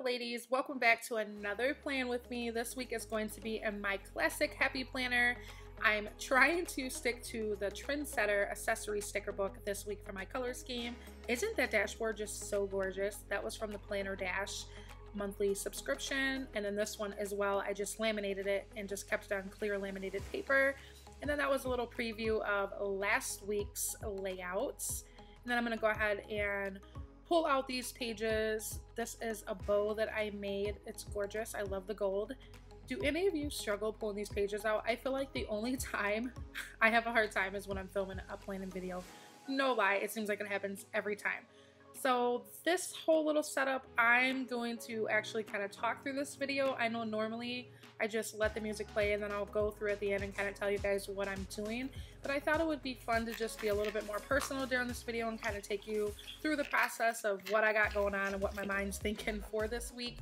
ladies? Welcome back to another plan with me. This week is going to be in my classic happy planner. I'm trying to stick to the Trendsetter accessory sticker book this week for my color scheme. Isn't that dashboard just so gorgeous? That was from the Planner Dash monthly subscription, and then this one as well. I just laminated it and just kept it on clear laminated paper. And then that was a little preview of last week's layouts. And then I'm going to go ahead and pull out these pages. This is a bow that I made. It's gorgeous. I love the gold. Do any of you struggle pulling these pages out? I feel like the only time I have a hard time is when I'm filming a planning video. No lie, it seems like it happens every time. So this whole little setup, I'm going to actually kind of talk through this video. I know normally I just let the music play and then I'll go through at the end and kind of tell you guys what I'm doing. But I thought it would be fun to just be a little bit more personal during this video and kind of take you through the process of what I got going on and what my mind's thinking for this week.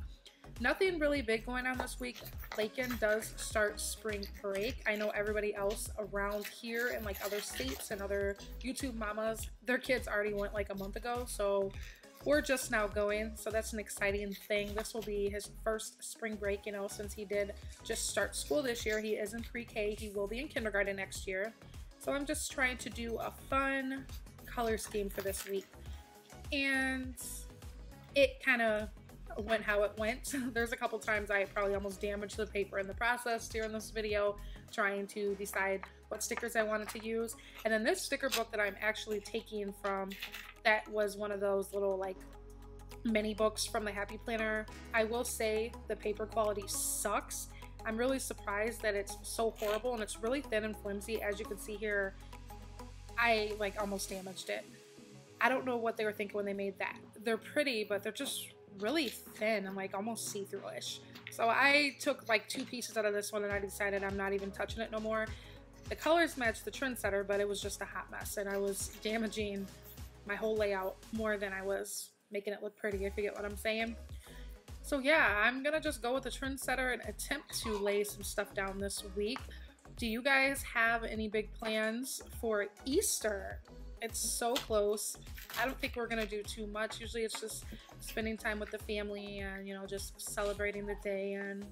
Nothing really big going on this week. Lakin does start spring break. I know everybody else around here in like other states and other YouTube mamas, their kids already went like a month ago. So we're just now going. So that's an exciting thing. This will be his first spring break, you know, since he did just start school this year. He is in pre-K. He will be in kindergarten next year. So I'm just trying to do a fun color scheme for this week. And it kind of went how it went. There's a couple times I probably almost damaged the paper in the process during this video trying to decide what stickers I wanted to use. And then this sticker book that I'm actually taking from, that was one of those little like mini books from the Happy Planner. I will say the paper quality sucks. I'm really surprised that it's so horrible and it's really thin and flimsy. As you can see here, I like almost damaged it. I don't know what they were thinking when they made that. They're pretty, but they're just really thin and like almost see-through-ish. So I took like 2 pieces out of this one and I decided I'm not even touching it no more. The colors match the Trendsetter, but it was just a hot mess and I was damaging my whole layout more than I was making it look pretty, if you get what I'm saying. So yeah, I'm gonna just go with the Trendsetter and attempt to lay some stuff down this week. Do you guys have any big plans for Easter? It's so close. I don't think we're gonna do too much. Usually it's just spending time with the family and, you know, just celebrating the day and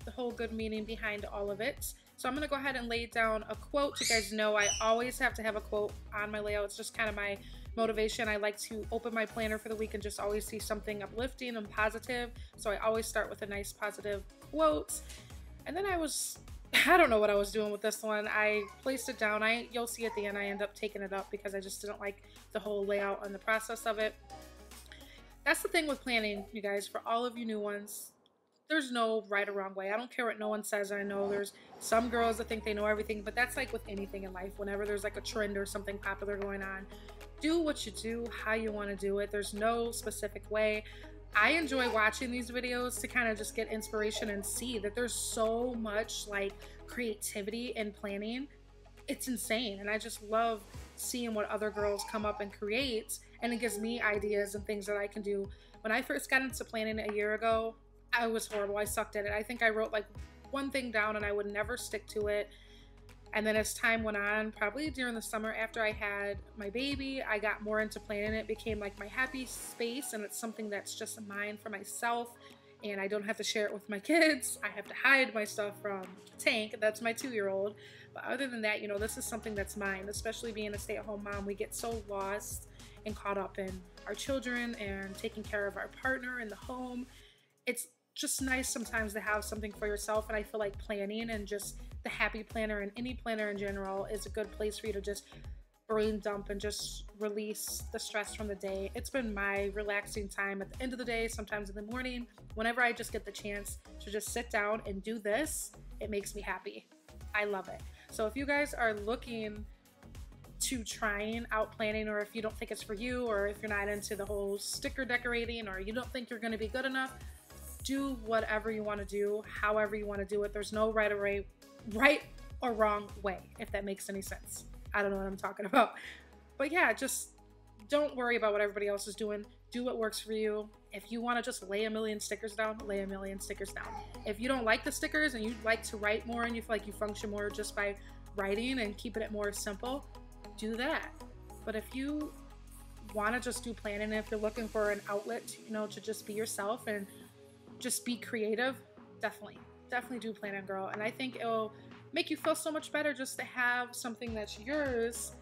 the whole good meaning behind all of it. So I'm gonna go ahead and lay down a quote. You guys know I always have to have a quote on my layout. It's just kind of my motivation. I like to open my planner for the week and just always see something uplifting and positive. So I always start with a nice positive quote. And then I don't know what I was doing with this one. I placed it down. You'll see at the end I end up taking it up because I just didn't like the whole layout and the process of it. That's the thing with planning, you guys. For all of you new ones, there's no right or wrong way. I don't care what no one says. I know there's some girls that think they know everything, but that's like with anything in life. Whenever there's like a trend or something popular going on, do what you do, how you want to do it. There's no specific way. I enjoy watching these videos to kind of just get inspiration and see that there's so much like creativity in planning. It's insane. And I just love seeing what other girls come up and create. And it gives me ideas and things that I can do. When I first got into planning a year ago, I was horrible. I sucked at it. I think I wrote like one thing down and I would never stick to it. And then as time went on, probably during the summer after I had my baby, I got more into planning. It became like my happy space and it's something that's just mine for myself. And I don't have to share it with my kids. I have to hide my stuff from Tank. That's my 2-year-old. But other than that, you know, this is something that's mine, especially being a stay-at-home mom. We get so lost and caught up in our children and taking care of our partner in the home. It's just nice sometimes to have something for yourself. And I feel like planning and just the Happy Planner and any planner in general is a good place for you to just brain dump and just release the stress from the day. It's been my relaxing time at the end of the day, sometimes in the morning. Whenever I just get the chance to just sit down and do this, it makes me happy. I love it. So if you guys are looking to trying out planning, or if you don't think it's for you, or if you're not into the whole sticker decorating, or you don't think you're going to be good enough, do whatever you want to do, however you want to do it. There's no right or wrong way, if that makes any sense. I don't know what I'm talking about. But yeah, just don't worry about what everybody else is doing. Do what works for you. If you want to just lay a million stickers down, lay a million stickers down. If you don't like the stickers and you'd like to write more and you feel like you function more just by writing and keeping it more simple, do that. But if you want to just do planning, if you're looking for an outlet, you know, to just be yourself and just be creative, definitely do planning, girl. And I think it'll make you feel so much better just to have something that's yours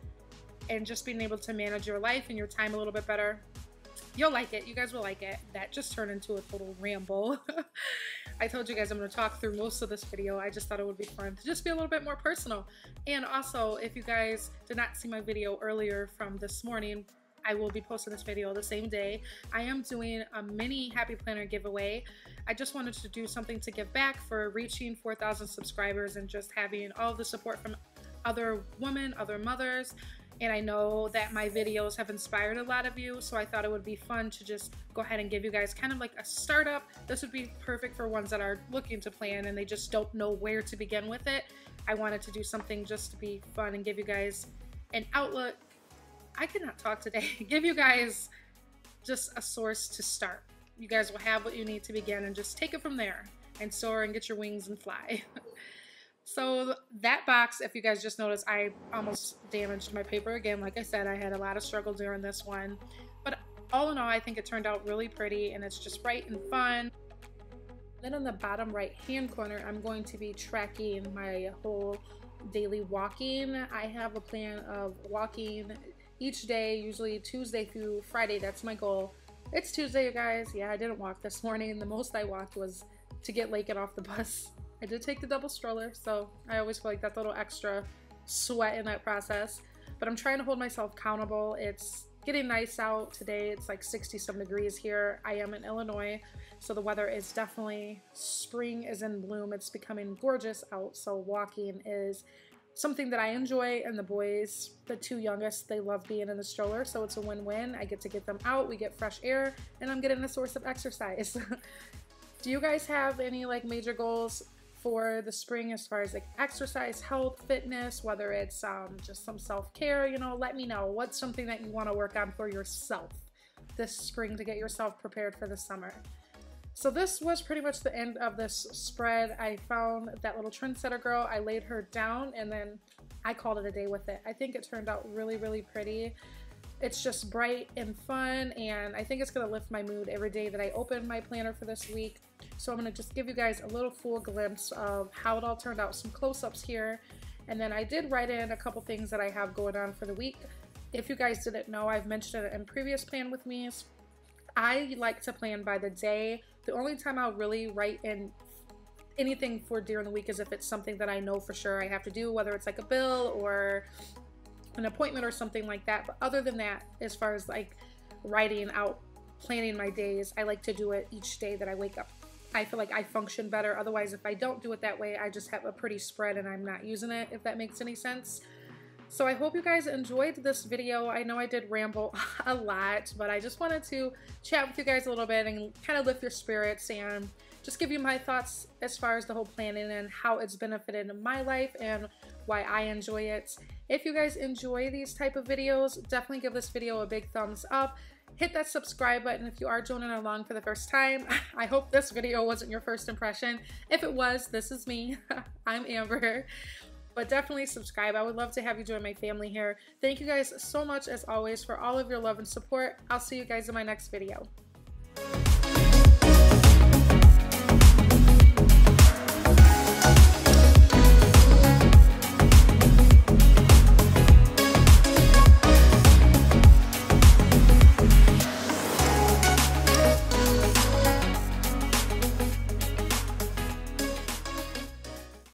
and just being able to manage your life and your time a little bit better. You'll like it. You guys will like it. That just turned into a total ramble. I told you guys I'm going to talk through most of this video. I just thought it would be fun to just be a little bit more personal. And also, if you guys did not see my video earlier from this morning, I will be posting this video the same day. I am doing a mini Happy Planner giveaway. I just wanted to do something to give back for reaching 4,000 subscribers and just having all the support from other women, other mothers. And I know that my videos have inspired a lot of you, so I thought it would be fun to just go ahead and give you guys kind of like a startup. This would be perfect for ones that are looking to plan and they just don't know where to begin with it. I wanted to do something just to be fun and give you guys an outlet. I cannot talk today. Give you guys just a source to start. You guys will have what you need to begin and just take it from there and soar and get your wings and fly. So that box, if you guys just noticed, I almost damaged my paper again. Like I said, I had a lot of struggle during this one. But all in all, I think it turned out really pretty and it's just bright and fun. Then on the bottom right hand corner, I'm going to be tracking my whole daily walking. I have a plan of walking each day, usually Tuesday through Friday. That's my goal. It's Tuesday, you guys. Yeah, I didn't walk this morning. The most I walked was to get Lakin off the bus. I did take the double stroller, so I always feel like that's a little extra sweat in that process. But I'm trying to hold myself accountable. It's getting nice out today. It's like 60-some degrees here. I am in Illinois, so the weather is definitely, spring is in bloom. It's becoming gorgeous out, so walking is something that I enjoy. And the boys, the two youngest, they love being in the stroller, so it's a win-win. I get to get them out, we get fresh air, and I'm getting a source of exercise. Do you guys have any like major goals for the spring as far as like exercise, health, fitness, whether it's just some self-care? You know, let me know what's something that you want to work on for yourself this spring to get yourself prepared for the summer. So this was pretty much the end of this spread. I found that little trendsetter girl, I laid her down and then I called it a day with it. I think it turned out really, really pretty. It's just bright and fun, and I think it's gonna lift my mood every day that I open my planner for this week. So I'm gonna just give you guys a little full glimpse of how it all turned out, some close-ups here. And then I did write in a couple things that I have going on for the week. If you guys didn't know, I've mentioned it in previous plan with me's. I like to plan by the day. The only time I'll really write in anything for during the week is if it's something that I know for sure I have to do, whether it's like a bill or an appointment or something like that. But other than that, as far as like writing out, planning my days, I like to do it each day that I wake up. I feel like I function better. Otherwise, if I don't do it that way, I just have a pretty spread and I'm not using it, if that makes any sense. So I hope you guys enjoyed this video. I know I did ramble a lot, but I just wanted to chat with you guys a little bit and kind of lift your spirits and just give you my thoughts as far as the whole planning and how it's benefited in my life and why I enjoy it. If you guys enjoy these type of videos, definitely give this video a big thumbs up. Hit that subscribe button if you are joining along for the first time. I hope this video wasn't your first impression. If it was, this is me. I'm Amber. But definitely subscribe. I would love to have you join my family here. Thank you guys so much as always for all of your love and support. I'll see you guys in my next video.